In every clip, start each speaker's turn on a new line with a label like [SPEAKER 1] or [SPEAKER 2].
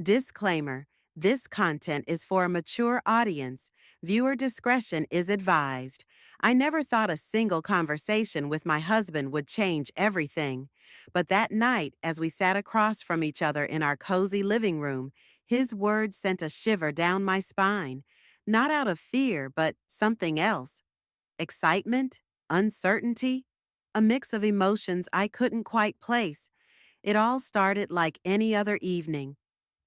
[SPEAKER 1] Disclaimer: this content is for a mature audience. Viewer discretion is advised. I never thought a single conversation with my husband would change everything. But that night, as we sat across from each other in our cozy living room, his words sent a shiver down my spine. Not out of fear, but something else. Excitement? Uncertainty? A mix of emotions I couldn't quite place. It all started like any other evening.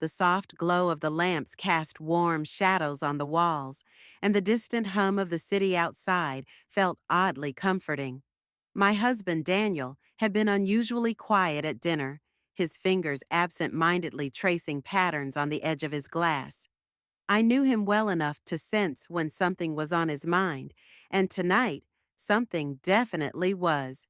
[SPEAKER 1] The soft glow of the lamps cast warm shadows on the walls, and the distant hum of the city outside felt oddly comforting. My husband, Daniel, had been unusually quiet at dinner, his fingers absent-mindedly tracing patterns on the edge of his glass. I knew him well enough to sense when something was on his mind, and tonight, something definitely was.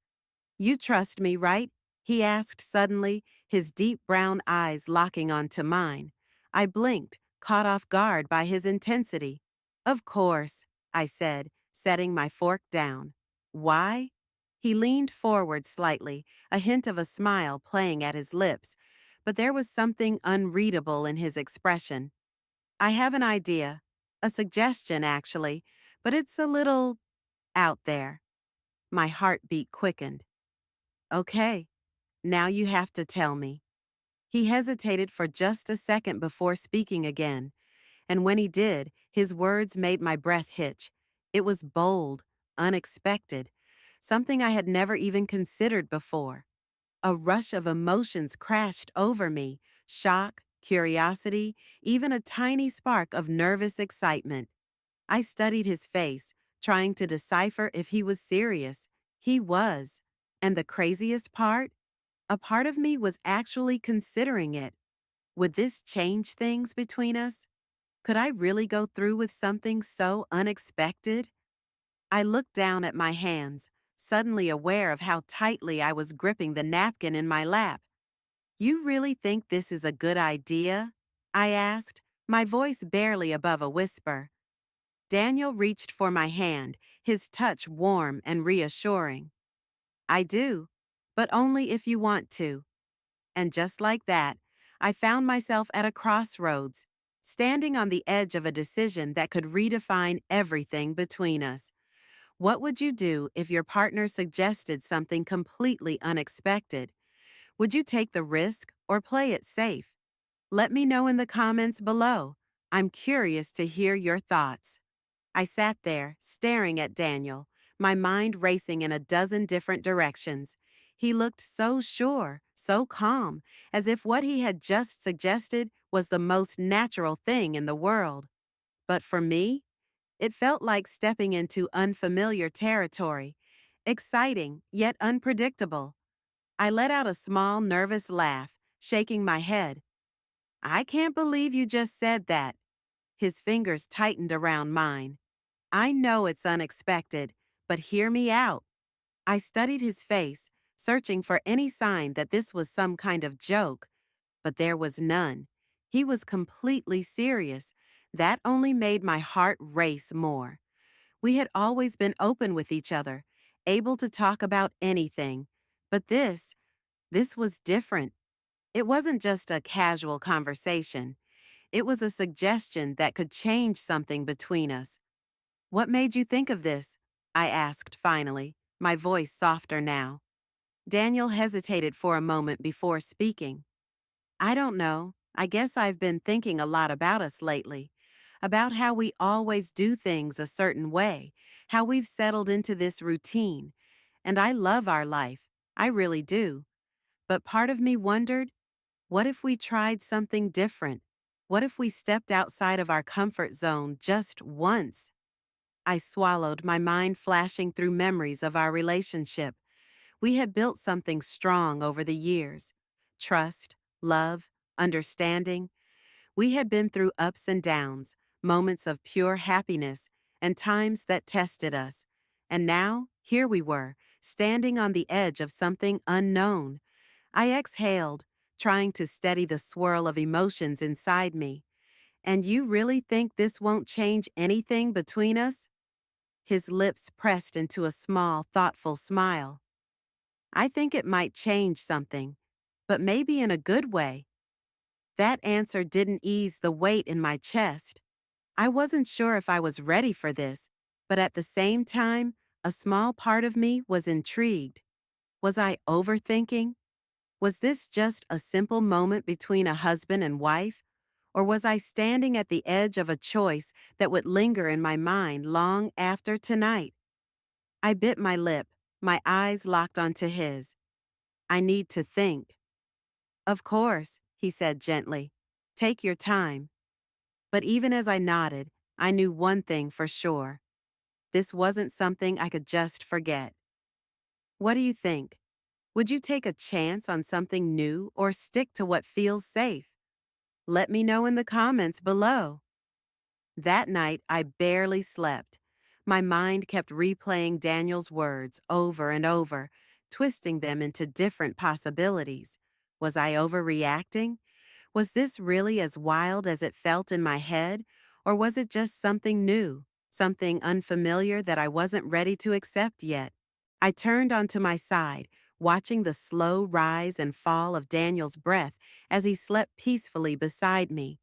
[SPEAKER 1] "You trust me, right?" he asked suddenly, his deep brown eyes locking onto mine. I blinked, caught off guard by his intensity. "Of course," I said, setting my fork down. "Why?" He leaned forward slightly, a hint of a smile playing at his lips, but there was something unreadable in his expression. "I have an idea, a suggestion actually, but it's a little out there." My heartbeat quickened. "Okay, now you have to tell me." He hesitated for just a second before speaking again, and when he did, his words made my breath hitch. It was bold, unexpected, something I had never even considered before. A rush of emotions crashed over me: shock, curiosity, even a tiny spark of nervous excitement. I studied his face, trying to decipher if he was serious. He was. And the craziest part? A part of me was actually considering it. Would this change things between us? Could I really go through with something so unexpected? I looked down at my hands, suddenly aware of how tightly I was gripping the napkin in my lap. "You really think this is a good idea?" I asked, my voice barely above a whisper. Daniel reached for my hand, his touch warm and reassuring. "I do, but only if you want to." And just like that, I found myself at a crossroads, standing on the edge of a decision that could redefine everything between us. What would you do if your partner suggested something completely unexpected? Would you take the risk or play it safe? Let me know in the comments below. I'm curious to hear your thoughts. I sat there, staring at Daniel, my mind racing in a dozen different directions. He looked so sure, so calm, as if what he had just suggested was the most natural thing in the world. But for me, it felt like stepping into unfamiliar territory, exciting yet unpredictable. I let out a small, nervous laugh, shaking my head. "I can't believe you just said that." His fingers tightened around mine. "I know it's unexpected, but hear me out." I studied his face, searching for any sign that this was some kind of joke, but there was none. He was completely serious. That only made my heart race more. We had always been open with each other, able to talk about anything. But this was different. It wasn't just a casual conversation. It was a suggestion that could change something between us. "What made you think of this?" I asked finally, my voice softer now. Daniel hesitated for a moment before speaking. "I don't know. I guess I've been thinking a lot about us lately, about how we always do things a certain way, how we've settled into this routine. And I love our life. I really do. But part of me wondered, what if we tried something different? What if we stepped outside of our comfort zone just once?" I swallowed, my mind flashing through memories of our relationship. We had built something strong over the years: trust, love, understanding. We had been through ups and downs, moments of pure happiness, and times that tested us. And now, here we were, standing on the edge of something unknown. I exhaled, trying to steady the swirl of emotions inside me. "And you really think this won't change anything between us?" His lips pressed into a small, thoughtful smile. "I think it might change something, but maybe in a good way." That answer didn't ease the weight in my chest. I wasn't sure if I was ready for this, but at the same time, a small part of me was intrigued. Was I overthinking? Was this just a simple moment between a husband and wife? Or was I standing at the edge of a choice that would linger in my mind long after tonight? I bit my lip, my eyes locked onto his. I need to think. Of course, he said gently. Take your time. But even as I nodded, I knew one thing for sure. This wasn't something I could just forget. What do you think? Would you take a chance on something new or stick to what feels safe? Let me know in the comments below. That night, I barely slept. My mind kept replaying Daniel's words over and over, twisting them into different possibilities. Was I overreacting? Was this really as wild as it felt in my head? Or was it just something new, something unfamiliar that I wasn't ready to accept yet? I turned onto my side, watching the slow rise and fall of Daniel's breath as he slept peacefully beside me.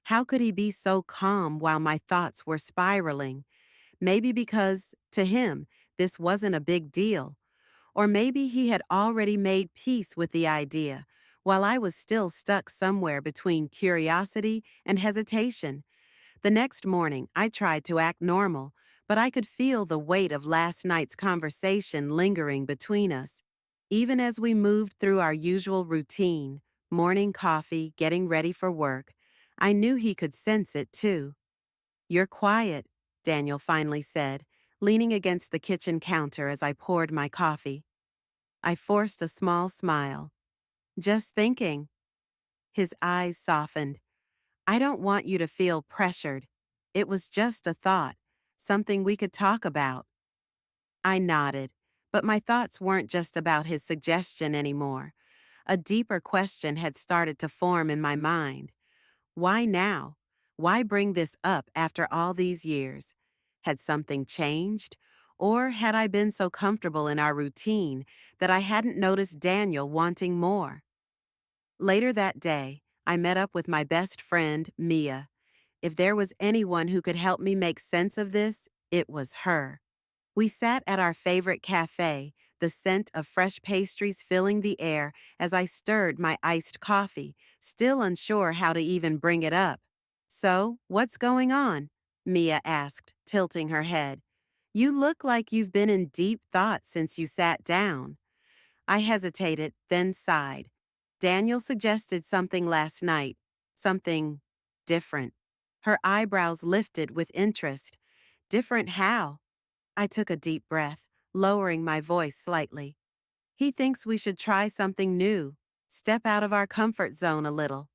[SPEAKER 1] How could he be so calm while my thoughts were spiraling? Maybe because, to him, this wasn't a big deal. Or maybe he had already made peace with the idea, while I was still stuck somewhere between curiosity and hesitation. The next morning, I tried to act normal, but I could feel the weight of last night's conversation lingering between us. Even as we moved through our usual routine, morning coffee, getting ready for work, I knew he could sense it too. You're quiet, Daniel finally said, leaning against the kitchen counter as I poured my coffee. I forced a small smile. Just thinking. His eyes softened. I don't want you to feel pressured. It was just a thought, something we could talk about. I nodded, but my thoughts weren't just about his suggestion anymore. A deeper question had started to form in my mind. Why now? Why bring this up after all these years? Had something changed? Or had I been so comfortable in our routine that I hadn't noticed Daniel wanting more? Later that day, I met up with my best friend, Mia. If there was anyone who could help me make sense of this, it was her. We sat at our favorite cafe, the scent of fresh pastries filling the air as I stirred my iced coffee, still unsure how to even bring it up. So, what's going on? Mia asked, tilting her head. You look like you've been in deep thought since you sat down. I hesitated, then sighed. Daniel suggested something last night, something different. Her eyebrows lifted with interest. Different how? I took a deep breath, lowering my voice slightly. He thinks we should try something new, step out of our comfort zone a little.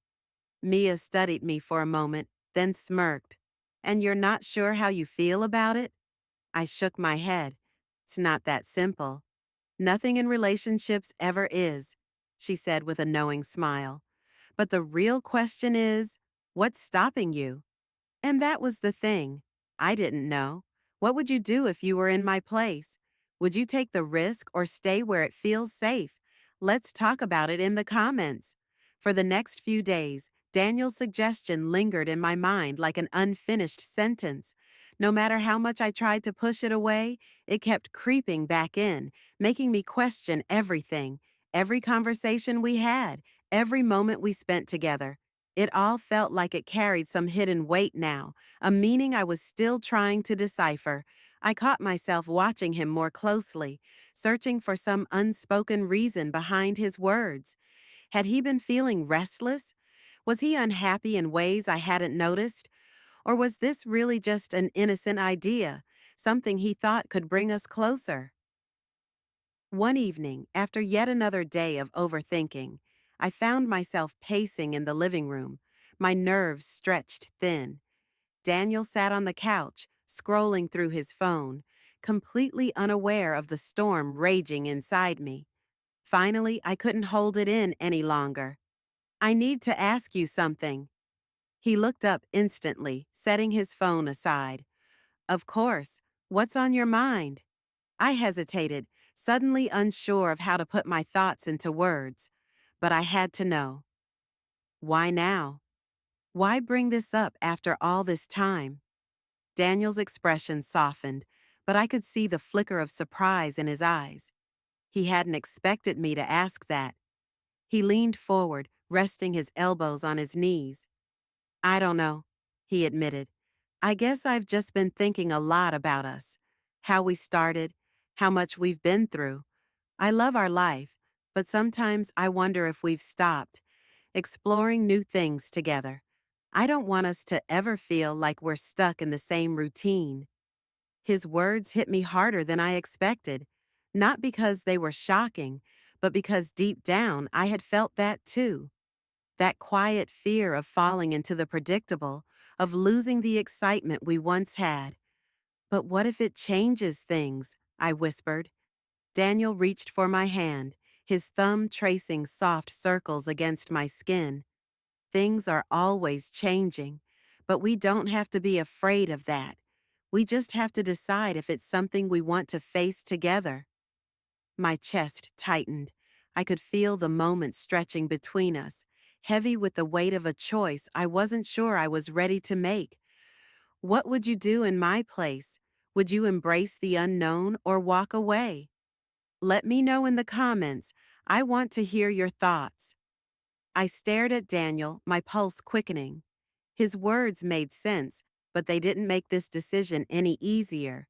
[SPEAKER 1] Mia studied me for a moment, then smirked. And you're not sure how you feel about it? I shook my head. It's not that simple. Nothing in relationships ever is, she said with a knowing smile. But the real question is, what's stopping you? And that was the thing. I didn't know. What would you do if you were in my place? Would you take the risk or stay where it feels safe? Let's talk about it in the comments. For the next few days, Daniel's suggestion lingered in my mind like an unfinished sentence. No matter how much I tried to push it away, it kept creeping back in, making me question everything, every conversation we had, every moment we spent together. It all felt like it carried some hidden weight now, a meaning I was still trying to decipher. I caught myself watching him more closely, searching for some unspoken reason behind his words. Had he been feeling restless? Was he unhappy in ways I hadn't noticed? Or was this really just an innocent idea, something he thought could bring us closer? One evening, after yet another day of overthinking, I found myself pacing in the living room, my nerves stretched thin. Daniel sat on the couch, scrolling through his phone, completely unaware of the storm raging inside me. Finally, I couldn't hold it in any longer. I need to ask you something. He looked up instantly, setting his phone aside. Of course. What's on your mind? I hesitated, suddenly unsure of how to put my thoughts into words. But I had to know. Why now? Why bring this up after all this time? Daniel's expression softened, but I could see the flicker of surprise in his eyes. He hadn't expected me to ask that. He leaned forward, resting his elbows on his knees. I don't know, he admitted. I guess I've just been thinking a lot about us. How we started, how much we've been through. I love our life, but sometimes I wonder if we've stopped, exploring new things together. I don't want us to ever feel like we're stuck in the same routine. His words hit me harder than I expected, not because they were shocking, but because deep down I had felt that too. That quiet fear of falling into the predictable, of losing the excitement we once had. But what if it changes things? I whispered. Daniel reached for my hand, his thumb tracing soft circles against my skin. Things are always changing, but we don't have to be afraid of that. We just have to decide if it's something we want to face together. My chest tightened. I could feel the moment stretching between us, heavy with the weight of a choice I wasn't sure I was ready to make. What would you do in my place? Would you embrace the unknown or walk away? Let me know in the comments. I want to hear your thoughts. I stared at Daniel, my pulse quickening. His words made sense, but they didn't make this decision any easier.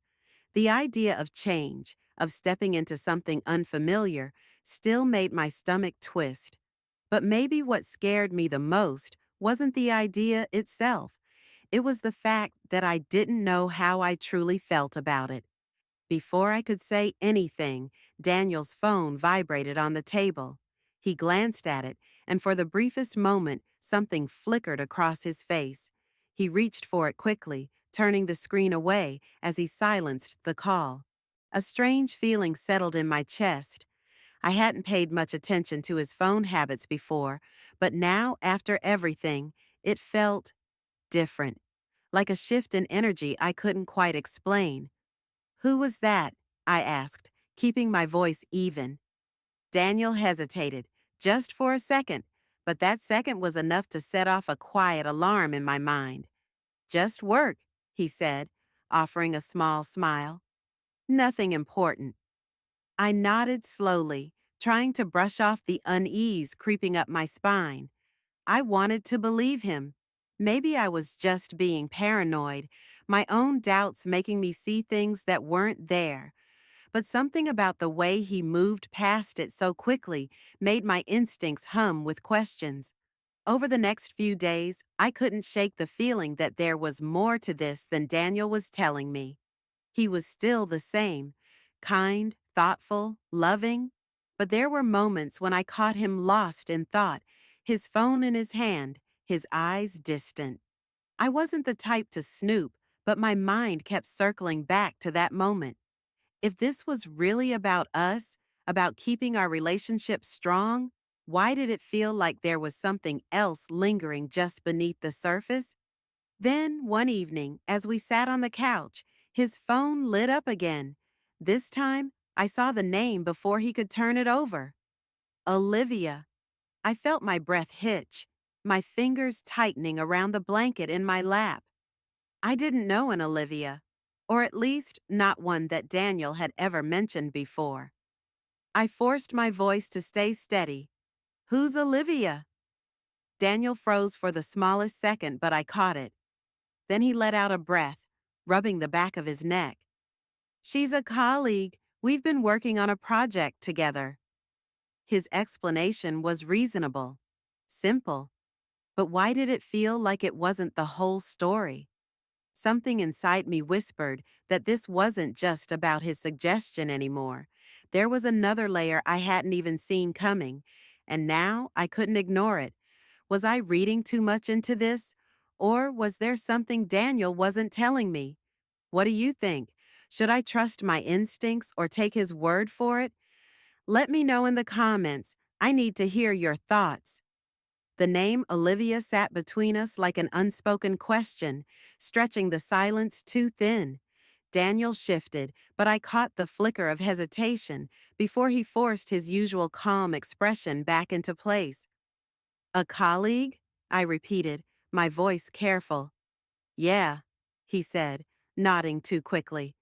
[SPEAKER 1] The idea of change, of stepping into something unfamiliar, still made my stomach twist. But maybe what scared me the most wasn't the idea itself. It was the fact that I didn't know how I truly felt about it. Before I could say anything, Daniel's phone vibrated on the table. He glanced at it, and for the briefest moment, something flickered across his face. He reached for it quickly, turning the screen away as he silenced the call. A strange feeling settled in my chest. I hadn't paid much attention to his phone habits before, but now, after everything, it felt different, like a shift in energy I couldn't quite explain. Who was that? I asked, keeping my voice even. Daniel hesitated, just for a second, but that second was enough to set off a quiet alarm in my mind. Just work, he said, offering a small smile. Nothing important. I nodded slowly, trying to brush off the unease creeping up my spine. I wanted to believe him. Maybe I was just being paranoid, my own doubts making me see things that weren't there. But something about the way he moved past it so quickly made my instincts hum with questions. Over the next few days, I couldn't shake the feeling that there was more to this than Daniel was telling me. He was still the same, kind, thoughtful, loving, but there were moments when I caught him lost in thought, his phone in his hand, his eyes distant. I wasn't the type to snoop, but my mind kept circling back to that moment. If this was really about us, about keeping our relationship strong, why did it feel like there was something else lingering just beneath the surface? Then, one evening, as we sat on the couch, his phone lit up again. This time, I saw the name before he could turn it over. Olivia. I felt my breath hitch, my fingers tightening around the blanket in my lap. I didn't know an Olivia, or at least not one that Daniel had ever mentioned before. I forced my voice to stay steady. Who's Olivia? Daniel froze for the smallest second, but I caught it. Then he let out a breath, rubbing the back of his neck. She's a colleague. We've been working on a project together. His explanation was reasonable, simple, but why did it feel like it wasn't the whole story? Something inside me whispered that this wasn't just about his suggestion anymore. There was another layer I hadn't even seen coming, and now I couldn't ignore it. Was I reading too much into this? Or was there something Daniel wasn't telling me? What do you think? Should I trust my instincts or take his word for it? Let me know in the comments. I need to hear your thoughts. The name Olivia sat between us like an unspoken question, stretching the silence too thin. Daniel shifted, but I caught the flicker of hesitation before he forced his usual calm expression back into place. A colleague? I repeated, my voice careful. Yeah, he said, nodding too quickly.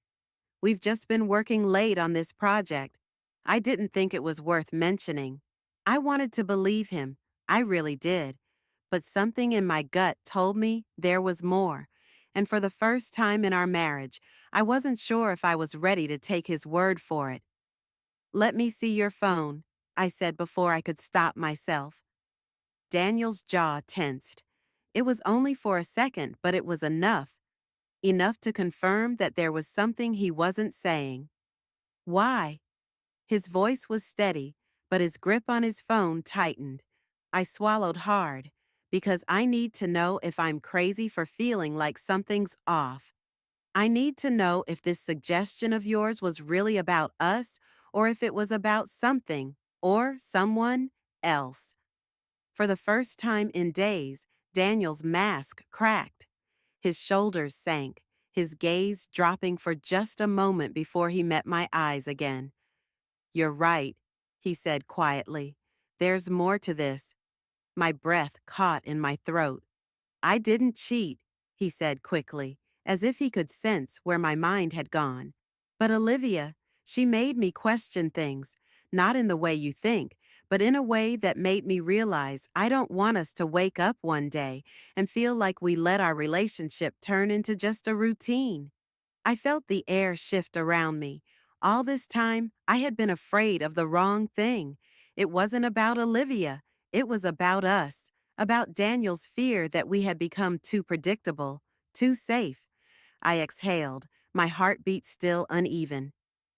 [SPEAKER 1] We've just been working late on this project. I didn't think it was worth mentioning. I wanted to believe him. I really did. But something in my gut told me there was more. And for the first time in our marriage, I wasn't sure if I was ready to take his word for it. Let me see your phone, I said before I could stop myself. Daniel's jaw tensed. It was only for a second, but it was enough. Enough to confirm that there was something he wasn't saying. Why? His voice was steady, but his grip on his phone tightened. I swallowed hard, because I need to know if I'm crazy for feeling like something's off. I need to know if this suggestion of yours was really about us, or if it was about something, or someone else. For the first time in days, Daniel's mask cracked. His shoulders sank, his gaze dropping for just a moment before he met my eyes again. You're right, he said quietly. There's more to this. My breath caught in my throat. I didn't cheat, he said quickly, as if he could sense where my mind had gone. But Olivia, she made me question things, not in the way you think, but in a way that made me realize I don't want us to wake up one day and feel like we let our relationship turn into just a routine. I felt the air shift around me. All this time, I had been afraid of the wrong thing. It wasn't about Olivia. It was about us, about Daniel's fear that we had become too predictable, too safe. I exhaled, my heartbeat still uneven.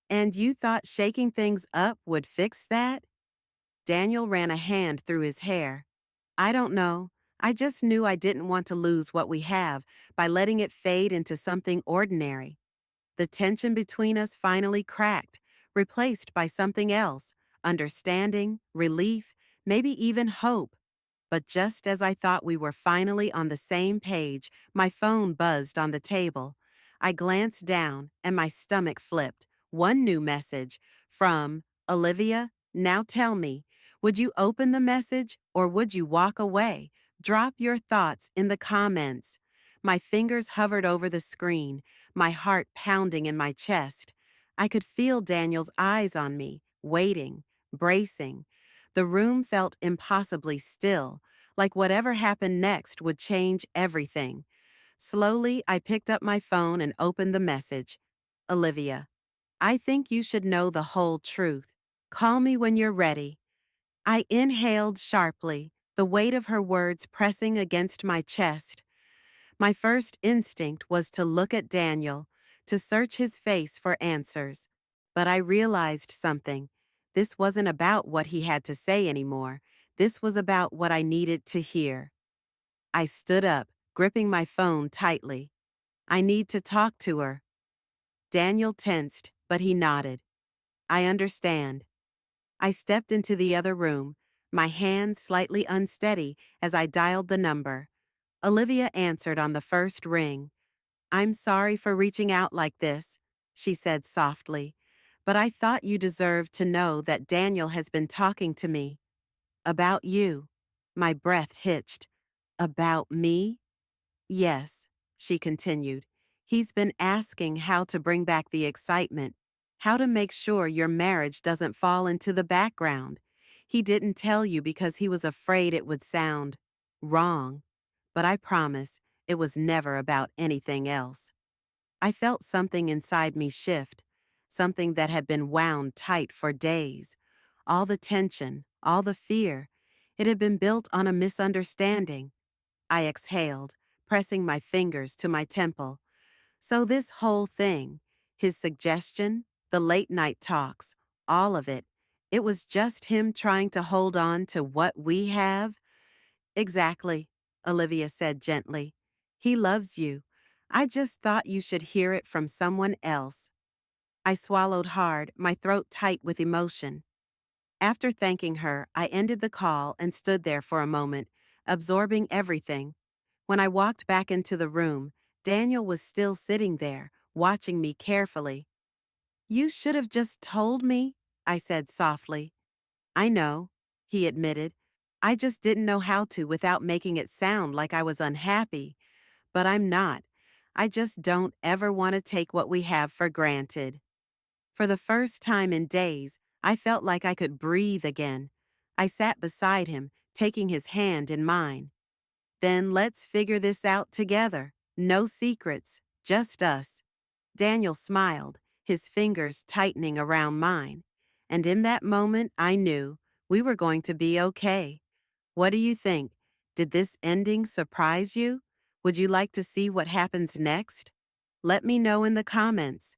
[SPEAKER 1] And you thought shaking things up would fix that? Daniel ran a hand through his hair. I don't know. I just knew I didn't want to lose what we have by letting it fade into something ordinary. The tension between us finally cracked, replaced by something else, understanding, relief, maybe even hope. But just as I thought we were finally on the same page, my phone buzzed on the table. I glanced down, and my stomach flipped. One new message from Olivia. Now tell me, would you open the message or would you walk away? Drop your thoughts in the comments. My fingers hovered over the screen, my heart pounding in my chest. I could feel Daniel's eyes on me, waiting, bracing. The room felt impossibly still, like whatever happened next would change everything. Slowly, I picked up my phone and opened the message. Olivia, I think you should know the whole truth. Call me when you're ready. I inhaled sharply, the weight of her words pressing against my chest. My first instinct was to look at Daniel, to search his face for answers. But I realized something. This wasn't about what he had to say anymore. This was about what I needed to hear. I stood up, gripping my phone tightly. I need to talk to her. Daniel tensed, but he nodded. I understand. I stepped into the other room, my hand slightly unsteady as I dialed the number. Olivia answered on the first ring. I'm sorry for reaching out like this, she said softly, but I thought you deserved to know that Daniel has been talking to me. About you. My breath hitched. About me? Yes, she continued. He's been asking how to bring back the excitement, how to make sure your marriage doesn't fall into the background. He didn't tell you because he was afraid it would sound wrong, but I promise it was never about anything else. I felt something inside me shift, something that had been wound tight for days. All the tension, all the fear, it had been built on a misunderstanding. I exhaled, pressing my fingers to my temple. So this whole thing, his suggestion, the late night talks, all of it, it was just him trying to hold on to what we have? Exactly, Olivia said gently. He loves you. I just thought you should hear it from someone else. I swallowed hard, my throat tight with emotion. After thanking her, I ended the call and stood there for a moment, absorbing everything. When I walked back into the room, Daniel was still sitting there, watching me carefully. You should have just told me, I said softly. I know, he admitted, I just didn't know how to without making it sound like I was unhappy, but I'm not. I just don't ever want to take what we have for granted. For the first time in days, I felt like I could breathe again. I sat beside him, taking his hand in mine. Then let's figure this out together. No secrets, just us. Daniel smiled, his fingers tightening around mine. And in that moment, I knew we were going to be okay. What do you think? Did this ending surprise you? Would you like to see what happens next? Let me know in the comments.